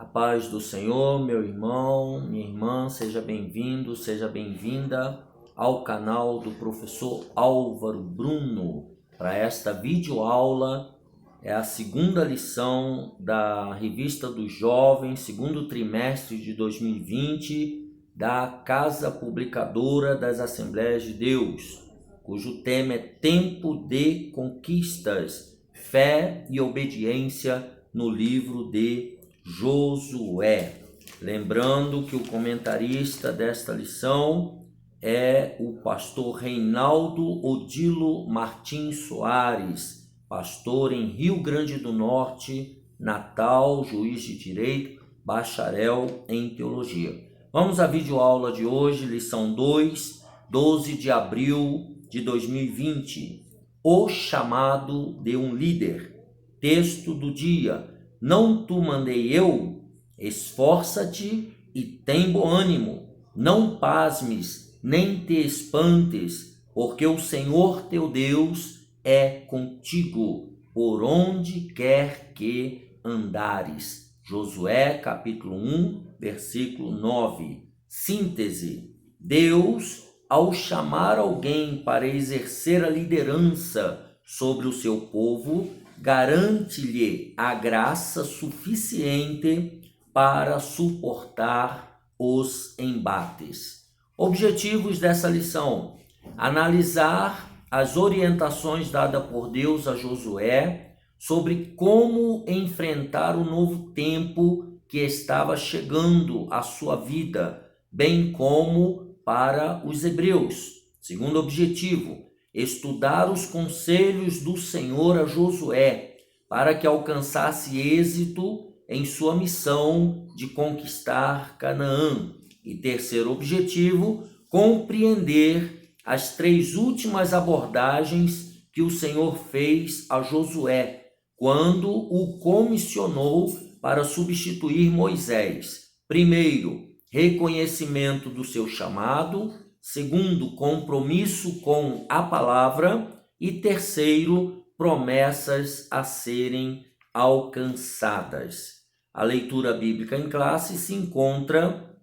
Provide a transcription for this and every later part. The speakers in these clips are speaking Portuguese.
A paz do Senhor, meu irmão, minha irmã, seja bem-vindo, seja bem-vinda ao canal do professor Álvaro Bruno. Para esta videoaula, é a segunda lição da Revista dos Jovens, segundo trimestre de 2020, da Casa Publicadora das Assembleias de Deus, cujo tema é Tempo de Conquistas, Fé e Obediência no livro de Josué. Lembrando que o comentarista desta lição é o pastor Reinaldo Odilo Martins Soares, pastor em Rio Grande do Norte, Natal, juiz de direito, bacharel em teologia. Vamos à videoaula de hoje, lição 2, 12 de abril de 2020. O chamado de um líder. Texto do dia. Não tu mandei eu? Esforça-te e tem bom ânimo. Não pasmes, nem te espantes, porque o Senhor teu Deus é contigo, por onde quer que andares. Josué, capítulo 1, versículo 9. Síntese. Deus, ao chamar alguém para exercer a liderança sobre o seu povo, garante-lhe a graça suficiente para suportar os embates. Objetivos dessa lição: analisar as orientações dadas por Deus a Josué sobre como enfrentar o novo tempo que estava chegando à sua vida, bem como para os hebreus. Segundo objetivo: estudar os conselhos do Senhor a Josué, para que alcançasse êxito em sua missão de conquistar Canaã. E terceiro objetivo, compreender as três últimas abordagens que o Senhor fez a Josué, quando o comissionou para substituir Moisés. Primeiro, reconhecimento do seu chamado. Segundo, compromisso com a palavra. E terceiro, promessas a serem alcançadas. A leitura bíblica em classe se encontra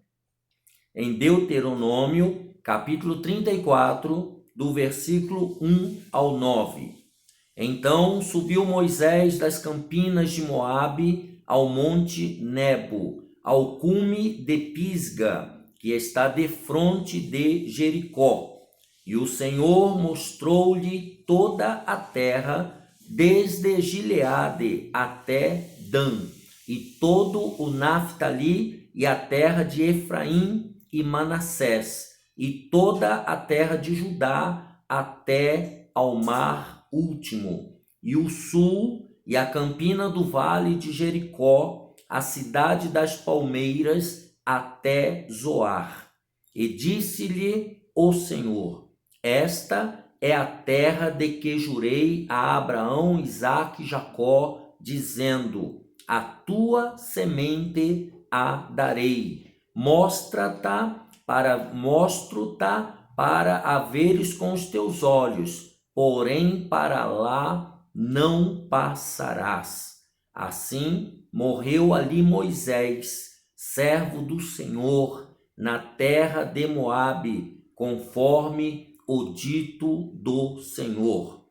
em Deuteronômio, capítulo 34, do versículo 1 ao 9. Então subiu Moisés das campinas de Moabe ao monte Nebo, ao cume de Pisga, que está defronte de Jericó. E o Senhor mostrou-lhe toda a terra, desde Gileade até Dan, e todo o Naftali, e a terra de Efraim e Manassés, e toda a terra de Judá até ao mar último, e o sul, e a campina do vale de Jericó, a cidade das palmeiras, até Zoar. E disse-lhe o Senhor: esta é a terra de que jurei a Abraão, Isaque e Jacó, dizendo: a tua semente a darei. Mostro-te para a veres com os teus olhos, porém para lá não passarás. Assim morreu ali Moisés, servo do Senhor, na terra de Moabe, conforme o dito do Senhor.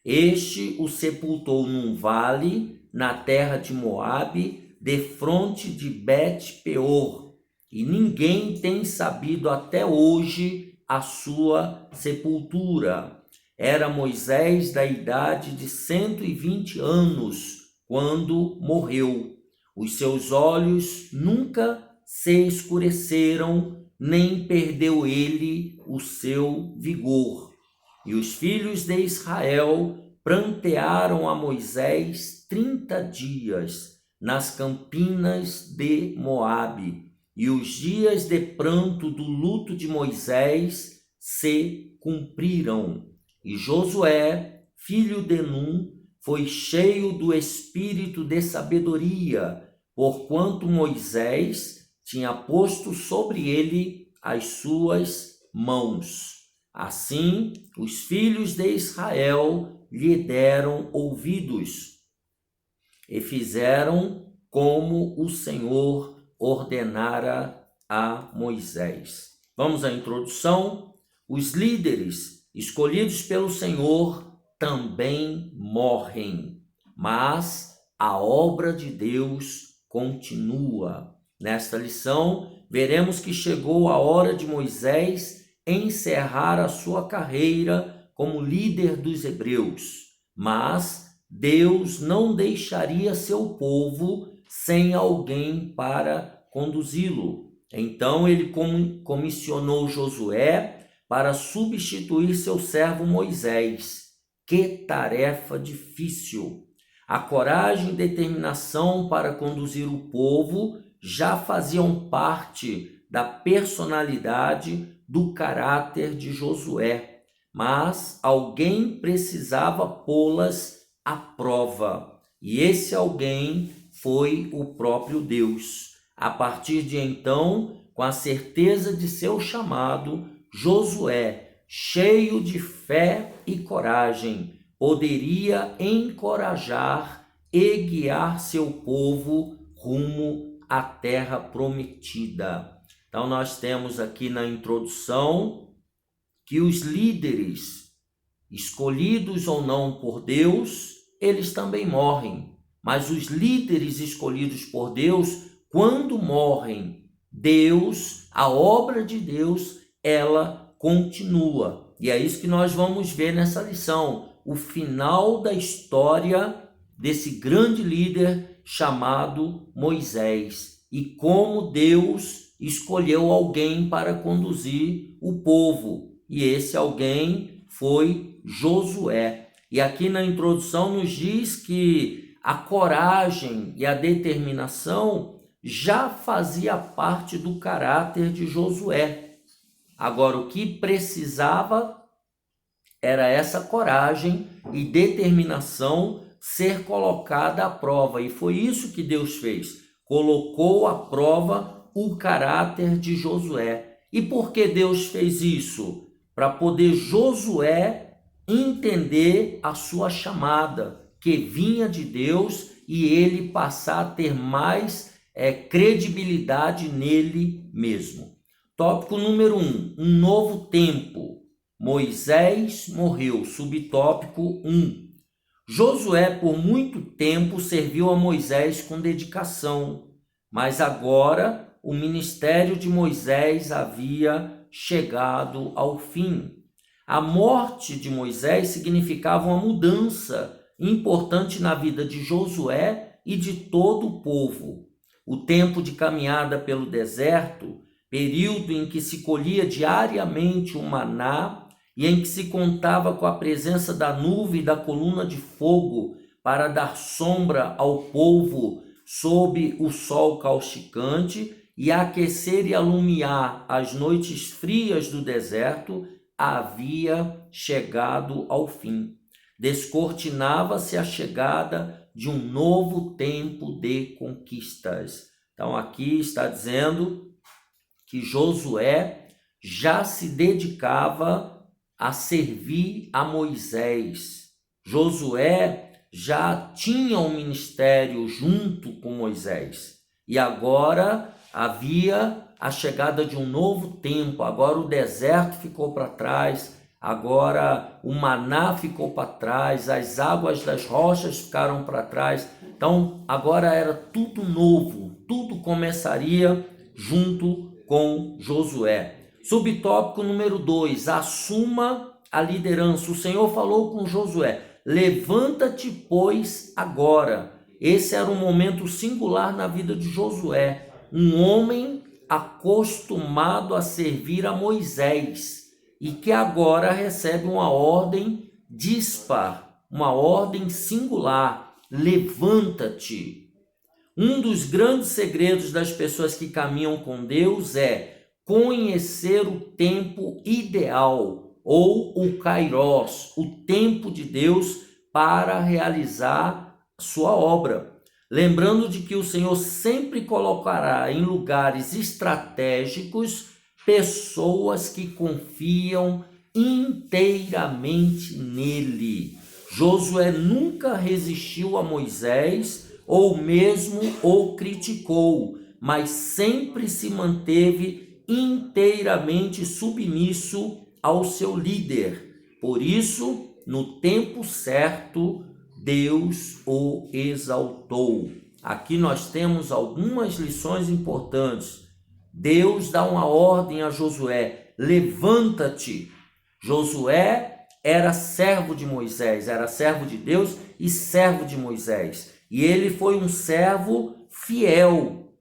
Este o sepultou num vale, na terra de Moabe, defronte de Bet-peor, e ninguém tem sabido até hoje a sua sepultura. Era Moisés da idade de 120 anos, quando morreu. Os seus olhos nunca se escureceram, nem perdeu ele o seu vigor. E os filhos de Israel prantearam a Moisés 30 dias nas campinas de Moabe, e os dias de pranto do luto de Moisés se cumpriram. E Josué, filho de Num, foi cheio do espírito de sabedoria, porquanto Moisés tinha posto sobre ele as suas mãos. Assim, os filhos de Israel lhe deram ouvidos e fizeram como o Senhor ordenara a Moisés. Vamos à introdução. Os líderes escolhidos pelo Senhor também morrem, mas a obra de Deus continua. Nesta lição, veremos que chegou a hora de Moisés encerrar a sua carreira como líder dos hebreus, mas Deus não deixaria seu povo sem alguém para conduzi-lo. Então ele comissionou Josué para substituir seu servo Moisés. Que tarefa difícil! A coragem e determinação para conduzir o povo já faziam parte da personalidade, do caráter de Josué, mas alguém precisava pô-las à prova, e esse alguém foi o próprio Deus. A partir de então, com a certeza de seu chamado, Josué, cheio de fé e coragem, poderia encorajar e guiar seu povo rumo à terra prometida. Então nós temos aqui na introdução que os líderes, escolhidos ou não por Deus, eles também morrem. Mas os líderes escolhidos por Deus, quando morrem, Deus, a obra de Deus, ela continua. E é isso que nós vamos ver nessa lição, o final da história desse grande líder chamado Moisés e como Deus escolheu alguém para conduzir o povo. E esse alguém foi Josué. E aqui na introdução nos diz que a coragem e a determinação já fazia parte do caráter de Josué. Agora, o que precisava era essa coragem e determinação ser colocada à prova. E foi isso que Deus fez. Colocou à prova o caráter de Josué. E por que Deus fez isso? Para poder Josué entender a sua chamada, que vinha de Deus, e ele passar a ter mais credibilidade nele mesmo. Tópico número 1, um novo tempo. Moisés morreu. Subtópico 1. Josué por muito tempo serviu a Moisés com dedicação, mas agora o ministério de Moisés havia chegado ao fim. A morte de Moisés significava uma mudança importante na vida de Josué e de todo o povo. O tempo de caminhada pelo deserto, período em que se colhia diariamente o maná e em que se contava com a presença da nuvem e da coluna de fogo para dar sombra ao povo sob o sol causticante e aquecer e alumiar as noites frias do deserto, havia chegado ao fim. Descortinava-se a chegada de um novo tempo de conquistas. Então aqui está dizendo que Josué já se dedicava a servir a Moisés. Josué já tinha um ministério junto com Moisés. E agora havia a chegada de um novo tempo. Agora o deserto ficou para trás, agora o maná ficou para trás, as águas das rochas ficaram para trás. Então agora era tudo novo, tudo começaria junto com Josué. Subtópico número 2, assuma a liderança. O Senhor falou com Josué: levanta-te, pois, agora. Esse era um momento singular na vida de Josué. Um homem acostumado a servir a Moisés e que agora recebe uma ordem dispar, uma ordem singular: levanta-te. Um dos grandes segredos das pessoas que caminham com Deus é conhecer o tempo ideal, ou o kairos, o tempo de Deus para realizar sua obra. Lembrando de que o Senhor sempre colocará em lugares estratégicos pessoas que confiam inteiramente nele. Josué nunca resistiu a Moisés ou mesmo o criticou, mas sempre se manteve inteiramente submisso ao seu líder. Por isso, no tempo certo, Deus o exaltou. Aqui nós temos algumas lições importantes. Deus dá uma ordem a Josué: levanta-te. Josué era servo de Moisés, era servo de Deus e servo de Moisés. E ele foi um servo fiel,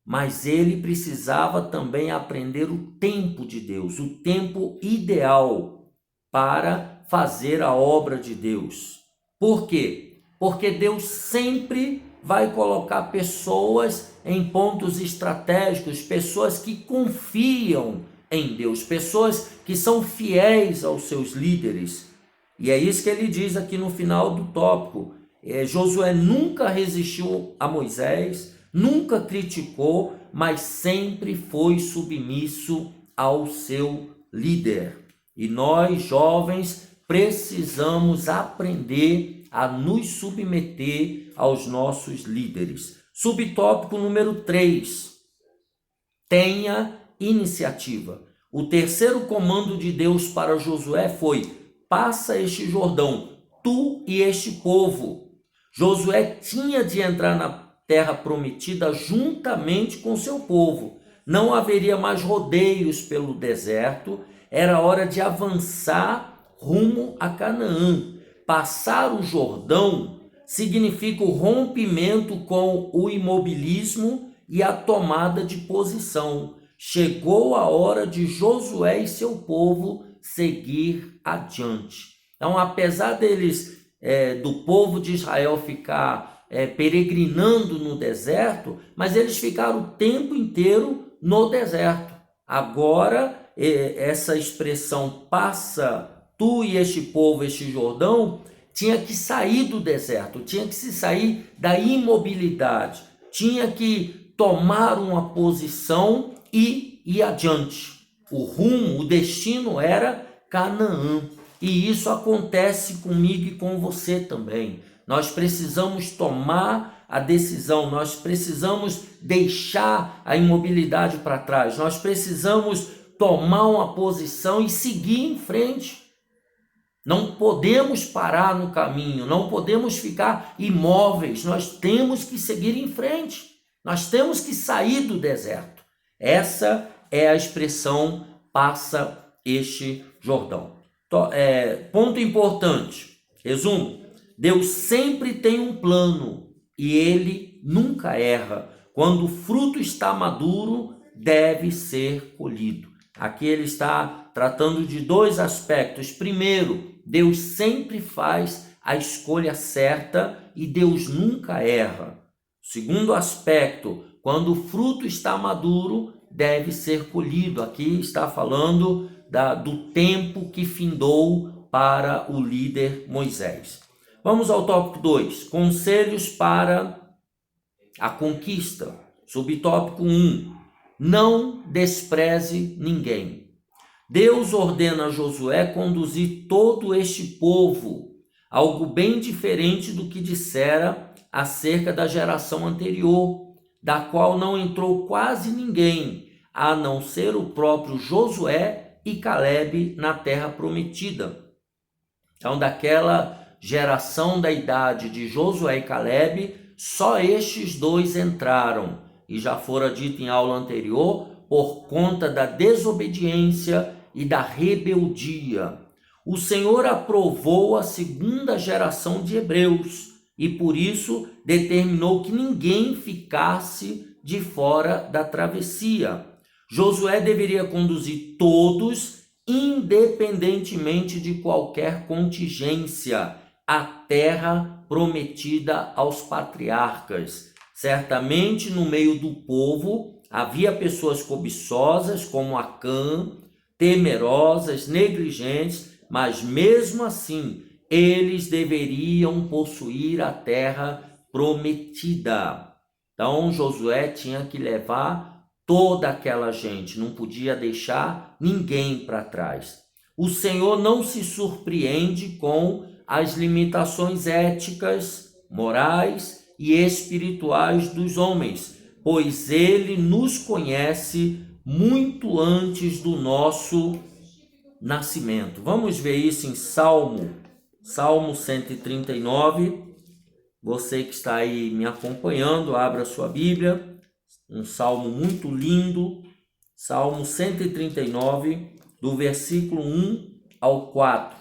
mas ele precisava também aprender o tempo de Deus, o tempo ideal para fazer a obra de Deus. Por quê? Porque Deus sempre vai colocar pessoas em pontos estratégicos, pessoas que confiam em Deus, pessoas que são fiéis aos seus líderes. E é isso que ele diz aqui no final do tópico. Josué nunca resistiu a Moisés, nunca criticou, mas sempre foi submisso ao seu líder. E nós, jovens, precisamos aprender a nos submeter aos nossos líderes. Subtópico número 3. Tenha iniciativa. O terceiro comando de Deus para Josué foi: passa este Jordão, tu e este povo. Josué tinha de entrar na terra prometida juntamente com seu povo. Não haveria mais rodeios pelo deserto, era hora de avançar rumo a Canaã. Passar o Jordão significa o rompimento com o imobilismo e a tomada de posição. Chegou a hora de Josué e seu povo seguir adiante. Então, apesar do povo de Israel ficar peregrinando no deserto, mas eles ficaram o tempo inteiro no deserto. Agora, essa expressão passa tu e este povo, este Jordão, tinha que sair do deserto, tinha que se sair da imobilidade, tinha que tomar uma posição e ir adiante. O rumo, o destino era Canaã. E isso acontece comigo e com você também. Nós precisamos tomar a decisão, nós precisamos deixar a imobilidade para trás, nós precisamos tomar uma posição e seguir em frente. Não podemos parar no caminho, não podemos ficar imóveis, nós temos que seguir em frente, nós temos que sair do deserto. Essa é a expressão passa este Jordão. Ponto importante, resumo: Deus sempre tem um plano e ele nunca erra. Quando o fruto está maduro, deve ser colhido. Aqui ele está tratando de dois aspectos. Primeiro, Deus sempre faz a escolha certa e Deus nunca erra. Segundo aspecto, quando o fruto está maduro, deve ser colhido. Aqui está falando do tempo que findou para o líder Moisés. Vamos ao tópico 2, conselhos para a conquista. Subtópico 1, não despreze ninguém. Deus ordena a Josué conduzir todo este povo, algo bem diferente do que dissera acerca da geração anterior, da qual não entrou quase ninguém, a não ser o próprio Josué e Calebe na terra prometida. Então, daquela geração da idade de Josué e Calebe, só estes dois entraram, e já fora dito em aula anterior, por conta da desobediência e da rebeldia. O Senhor aprovou a segunda geração de hebreus e por isso determinou que ninguém ficasse de fora da travessia. Josué deveria conduzir todos, independentemente de qualquer contingência, à terra prometida aos patriarcas. Certamente no meio do povo havia pessoas cobiçosas como Acã, temerosas, negligentes, mas mesmo assim eles deveriam possuir a terra prometida. Então Josué tinha que levar toda aquela gente, não podia deixar ninguém para trás. O Senhor não se surpreende com as limitações éticas, morais e espirituais dos homens, pois ele nos conhece muito antes do nosso nascimento. Vamos ver isso em Salmo 139. Você que está aí me acompanhando, abra sua Bíblia. Um salmo muito lindo. Salmo 139, do versículo 1 ao 4.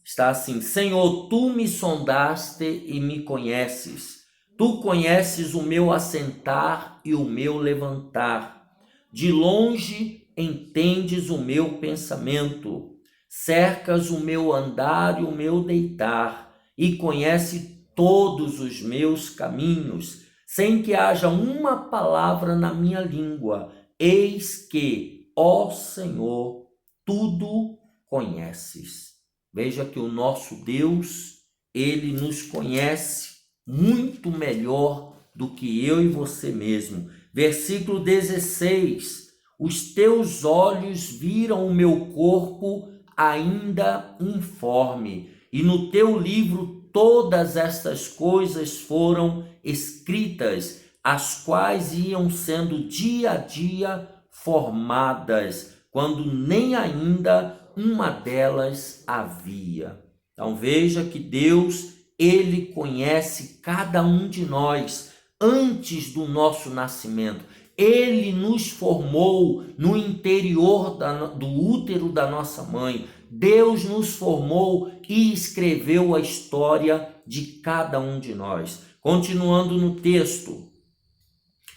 Está assim: Senhor, tu me sondaste e me conheces. Tu conheces o meu assentar e o meu levantar. De longe entendes o meu pensamento. Cercas o meu andar e o meu deitar, e conhece todos os meus caminhos, sem que haja uma palavra na minha língua. Eis que, ó Senhor, tudo conheces. Veja que o nosso Deus, ele nos conhece muito melhor do que eu e você mesmo. Versículo 16: os teus olhos viram o meu corpo ainda informe, e no teu livro todas estas coisas foram escritas, as quais iam sendo dia a dia formadas, quando nem ainda uma delas havia. Então veja que Deus, ele conhece cada um de nós antes do nosso nascimento. Ele nos formou no interior do útero da nossa mãe. Deus nos formou e escreveu a história de cada um de nós. Continuando no texto,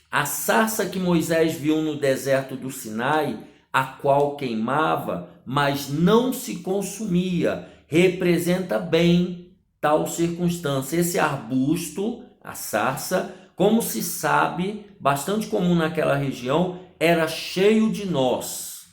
a sarça que Moisés viu no deserto do Sinai, a qual queimava, mas não se consumia, representa bem tal circunstância. Esse arbusto, a sarça, como se sabe, bastante comum naquela região, era cheio de nós,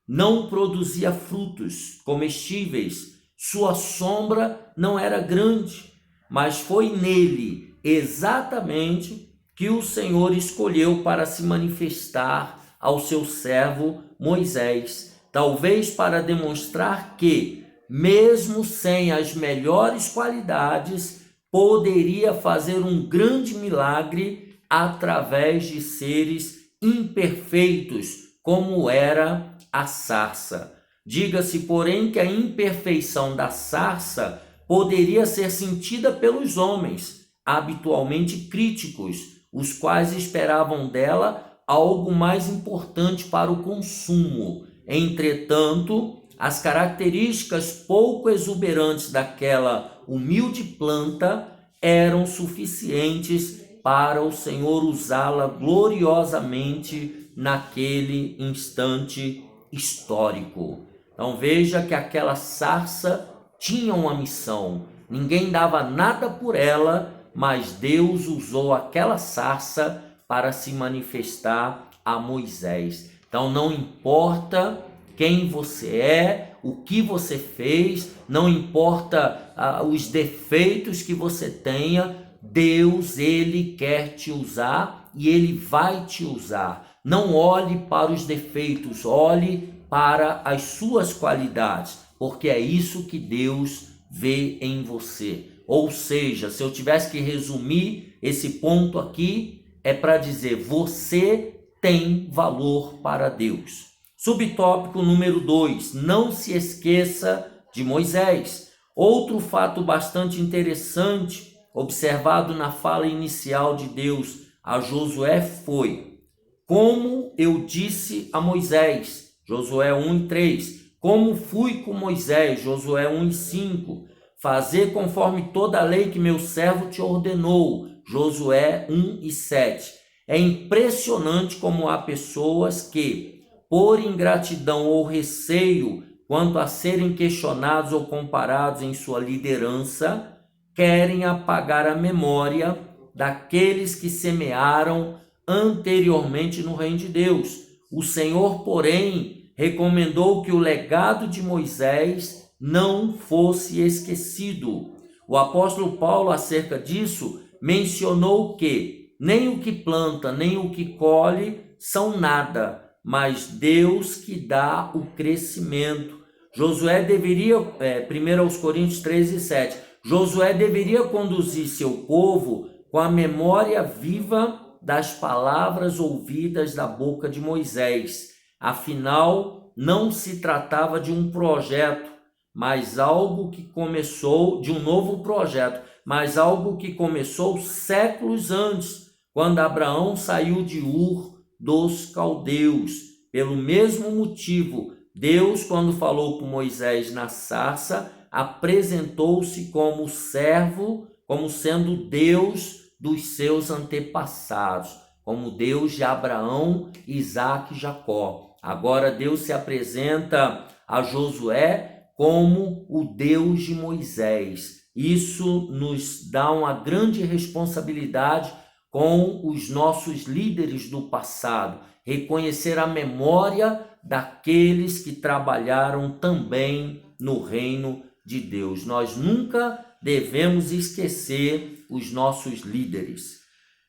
não produzia frutos comestíveis, sua sombra não era grande, mas foi nele exatamente que o Senhor escolheu para se manifestar ao seu servo Moisés, talvez para demonstrar que, mesmo sem as melhores qualidades, poderia fazer um grande milagre através de seres imperfeitos, como era a sarça. Diga-se, porém, que a imperfeição da sarça poderia ser sentida pelos homens, habitualmente críticos, os quais esperavam dela algo mais importante para o consumo. Entretanto, as características pouco exuberantes daquela humilde planta eram suficientes para o Senhor usá-la gloriosamente naquele instante histórico. Então veja que aquela sarça tinha uma missão. Ninguém dava nada por ela, mas Deus usou aquela sarça para se manifestar a Moisés. Então não importa quem você é, o que você fez, não importa os defeitos que você tenha, Deus, ele quer te usar e ele vai te usar. Não olhe para os defeitos, olhe para as suas qualidades, porque é isso que Deus vê em você. Ou seja, se eu tivesse que resumir esse ponto aqui, é para dizer: você tem valor para Deus. Subtópico número 2, não se esqueça de Moisés. Outro fato bastante interessante, observado na fala inicial de Deus a Josué, foi: como eu disse a Moisés, Josué 1:3, como fui com Moisés, Josué 1:5, fazer conforme toda a lei que meu servo te ordenou, Josué 1:7. É impressionante como há pessoas que, por ingratidão ou receio quanto a serem questionados ou comparados em sua liderança, querem apagar a memória daqueles que semearam anteriormente no reino de Deus. O Senhor, porém, recomendou que o legado de Moisés não fosse esquecido. O apóstolo Paulo, acerca disso, mencionou que nem o que planta, nem o que colhe são nada, mas Deus que dá o crescimento. Josué deveria, 1 Coríntios 13:7, Josué deveria conduzir seu povo com a memória viva das palavras ouvidas da boca de Moisés. Afinal, não se tratava de um projeto, mas algo que começou, de um novo projeto, mas algo que começou séculos antes, quando Abraão saiu de Ur dos caldeus. Pelo mesmo motivo, Deus, quando falou com Moisés na sarça, apresentou-se como servo, como sendo Deus dos seus antepassados, como Deus de Abraão, Isaque e Jacó. Agora Deus se apresenta a Josué como o Deus de Moisés. Isso nos dá uma grande responsabilidade com os nossos líderes do passado, reconhecer a memória daqueles que trabalharam também no reino de Deus. Nós nunca devemos esquecer os nossos líderes.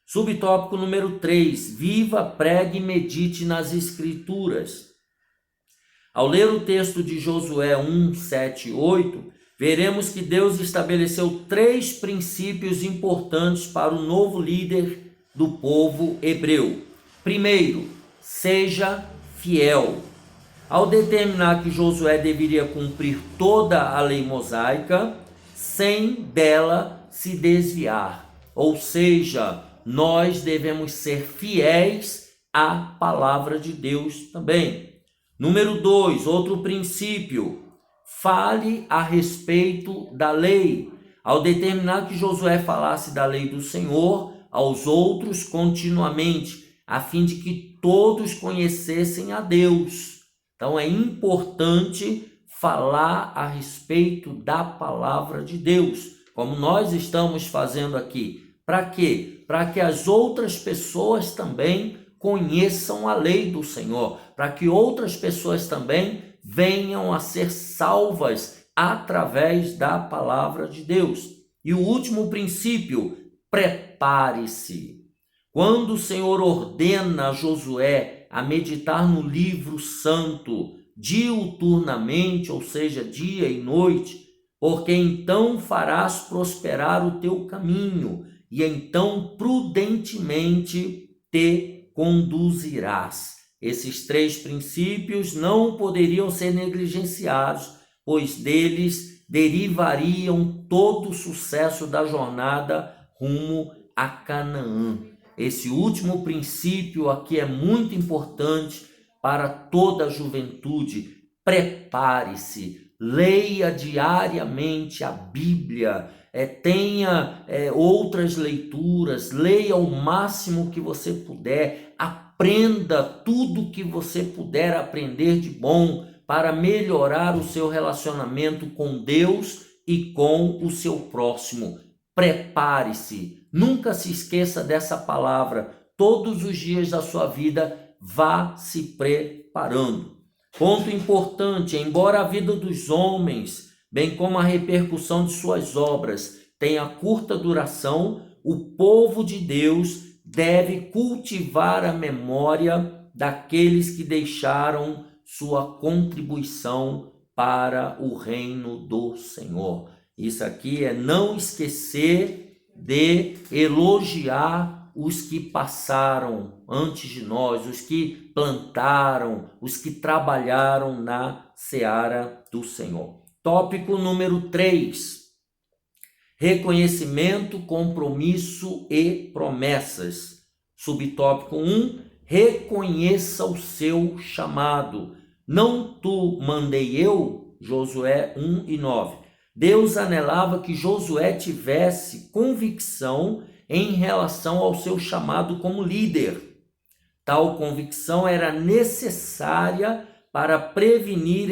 Subtópico número 3, viva, pregue e medite nas Escrituras. Ao ler o texto de Josué 1, 7 e 8, veremos que Deus estabeleceu 3 princípios importantes para o novo líder do povo hebreu. Primeiro, seja fiel. Ao determinar que Josué deveria cumprir toda a lei mosaica, sem dela se desviar. Ou seja, nós devemos ser fiéis à palavra de Deus também. Número 2, outro princípio, fale a respeito da lei. Ao determinar que Josué falasse da lei do Senhor aos outros continuamente, a fim de que todos conhecessem a Deus. Então é importante falar a respeito da palavra de Deus, como nós estamos fazendo aqui. Para quê? Para que as outras pessoas também conheçam a lei do Senhor, para que outras pessoas também venham a ser salvas através da palavra de Deus. E o último princípio, prepare-se. Quando o Senhor ordena a Josué a meditar no livro santo diuturnamente, ou seja, dia e noite, porque então farás prosperar o teu caminho e então prudentemente te conduzirás. Esses 3 princípios não poderiam ser negligenciados, pois deles derivariam todo o sucesso da jornada rumo a Canaã. Esse último princípio aqui é muito importante para toda a juventude. Prepare-se, leia diariamente a Bíblia, tenha outras leituras, leia o máximo que você puder, aprenda tudo que você puder aprender de bom para melhorar o seu relacionamento com Deus e com o seu próximo. Prepare-se, nunca se esqueça dessa palavra, todos os dias da sua vida, vá se preparando. Ponto importante, embora a vida dos homens, bem como a repercussão de suas obras, tenha curta duração, o povo de Deus deve cultivar a memória daqueles que deixaram sua contribuição para o reino do Senhor. Isso aqui é não esquecer de elogiar os que passaram antes de nós, os que plantaram, os que trabalharam na seara do Senhor. Tópico número 3. Reconhecimento, compromisso e promessas. Subtópico 1. Reconheça o seu chamado. Não tu mandei eu, Josué 1 e 9. Deus anelava que Josué tivesse convicção em relação ao seu chamado como líder. Tal convicção era necessária para prevenir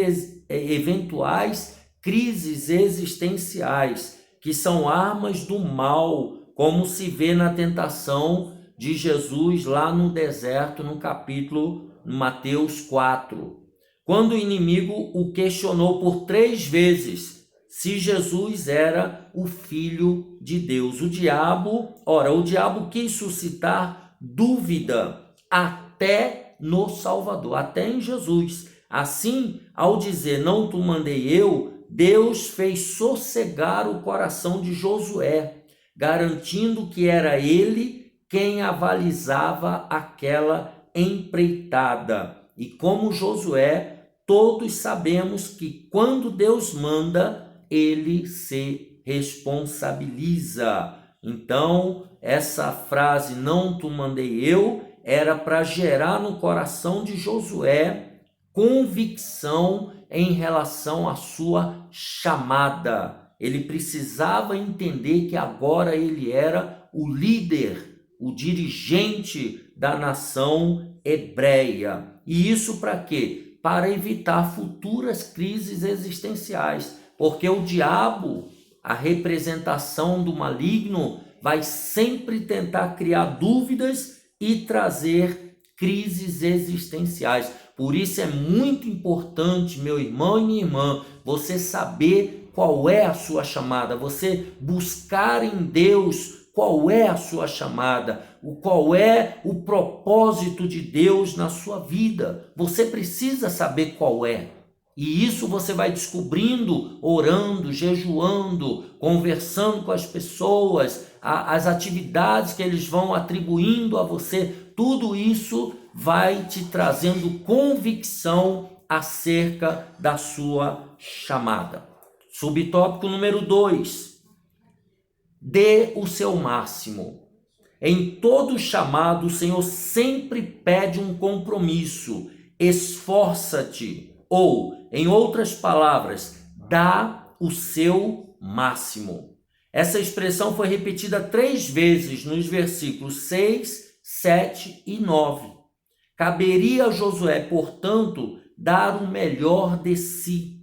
eventuais crises existenciais, que são armas do mal, como se vê na tentação de Jesus lá no deserto, no capítulo Mateus 4. Quando o inimigo o questionou por 3 vezes se Jesus era o Filho de Deus. O diabo quis suscitar dúvida até no Salvador, até em Jesus. Assim, ao dizer não tu mandei eu, Deus fez sossegar o coração de Josué, garantindo que era ele quem avalizava aquela empreitada. E como Josué, todos sabemos que quando Deus manda, ele se responsabiliza. Então, essa frase, não tu mandei eu, era para gerar no coração de Josué convicção em relação à sua chamada. Ele precisava entender que agora ele era o líder, o dirigente da nação hebreia. E isso para quê? Para evitar futuras crises existenciais, porque o diabo, a representação do maligno, vai sempre tentar criar dúvidas e trazer crises existenciais. Por isso é muito importante, meu irmão e minha irmã, você saber qual é a sua chamada, você buscar em Deus qual é a sua chamada, qual é o propósito de Deus na sua vida. Você precisa saber qual é. E isso você vai descobrindo orando, jejuando, conversando com as pessoas, as atividades que eles vão atribuindo a você. Tudo isso vai te trazendo convicção acerca da sua chamada. Subtópico número 2. Dê o seu máximo. Em todo chamado, o Senhor sempre pede um compromisso. Esforça-te. Ou, em outras palavras, dá o seu máximo. Essa expressão foi repetida 3 vezes nos versículos 6, 7 e 9. Caberia a Josué, portanto, dar o melhor de si,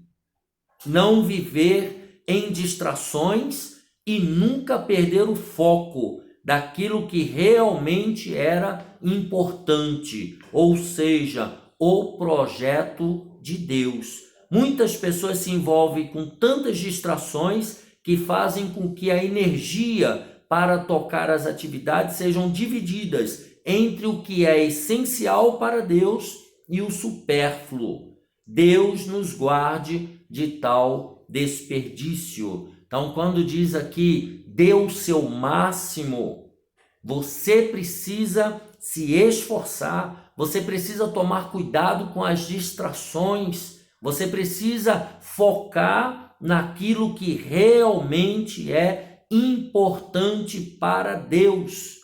não viver em distrações e nunca perder o foco daquilo que realmente era importante, ou seja, o projeto de Deus. Muitas pessoas se envolvem com tantas distrações que fazem com que a energia para tocar as atividades sejam divididas entre o que é essencial para Deus e o supérfluo. Deus nos guarde de tal desperdício. Então, quando diz aqui, dê o seu máximo, você precisa se esforçar, você precisa tomar cuidado com as distrações, você precisa focar naquilo que realmente é importante para Deus.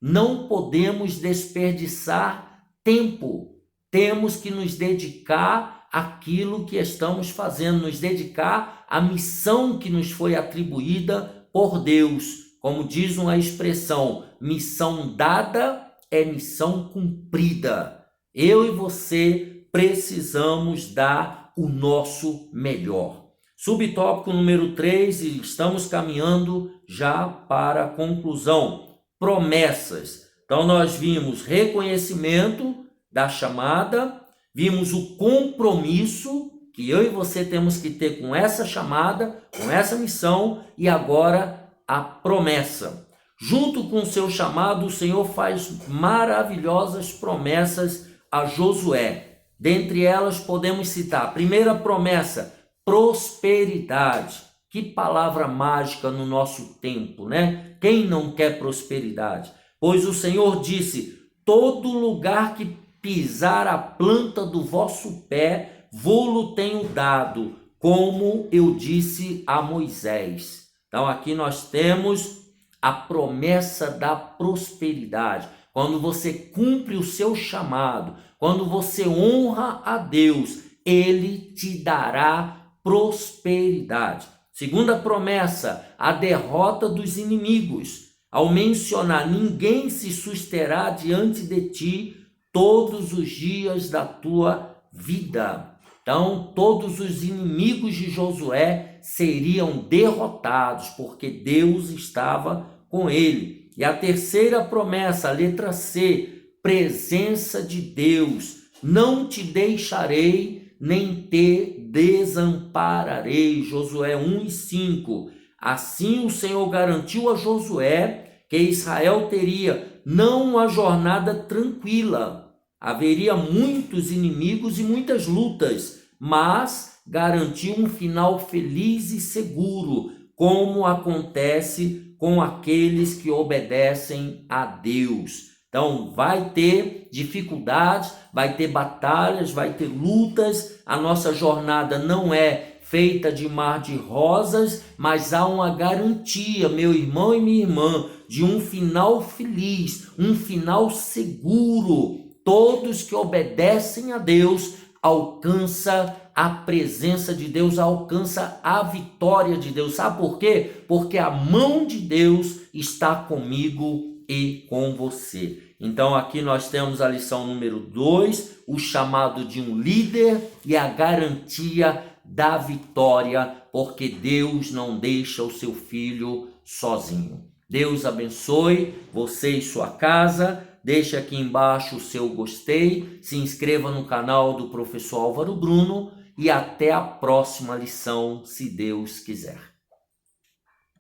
Não podemos desperdiçar tempo, temos que nos dedicar àquilo que estamos fazendo, nos dedicar à missão que nos foi atribuída por Deus. Como diz uma expressão, missão dada é missão cumprida. Eu e você precisamos dar o nosso melhor. Subtópico número 3, e estamos caminhando já para a conclusão. Promessas. Então nós vimos reconhecimento da chamada, vimos o compromisso que eu e você temos que ter com essa chamada, com essa missão, e agora a promessa. Junto com o seu chamado, o Senhor faz maravilhosas promessas a Josué. Dentre elas podemos citar a primeira promessa, prosperidade. Que palavra mágica no nosso tempo, né? Quem não quer prosperidade? Pois o Senhor disse, todo lugar que pisar a planta do vosso pé, vô-lo tenho dado, como eu disse a Moisés. Então aqui nós temos a promessa da prosperidade. Quando você cumpre o seu chamado, quando você honra a Deus, Ele te dará prosperidade. Segunda promessa, a derrota dos inimigos. Ao mencionar, ninguém se susterá diante de ti todos os dias da tua vida. Então, todos os inimigos de Josué seriam derrotados, porque Deus estava com ele. E a terceira promessa, a letra C, presença de Deus. Não te deixarei, nem te desampararei. Josué 1:5. Assim o Senhor garantiu a Josué que Israel teria não uma jornada tranquila. Haveria muitos inimigos e muitas lutas, mas garantir um final feliz e seguro, como acontece com aqueles que obedecem a Deus. Então, vai ter dificuldades, vai ter batalhas, vai ter lutas. A nossa jornada não é feita de mar de rosas, mas há uma garantia, meu irmão e minha irmã, de um final feliz, um final seguro. Todos que obedecem a Deus alcançam a presença de Deus, alcança a vitória de Deus. Sabe por quê? Porque a mão de Deus está comigo e com você. Então aqui nós temos a lição número 2, o chamado de um líder e a garantia da vitória, porque Deus não deixa o seu filho sozinho. Deus abençoe você e sua casa. Deixe aqui embaixo o seu gostei, se inscreva no canal do professor Álvaro Bruno e até a próxima lição, se Deus quiser.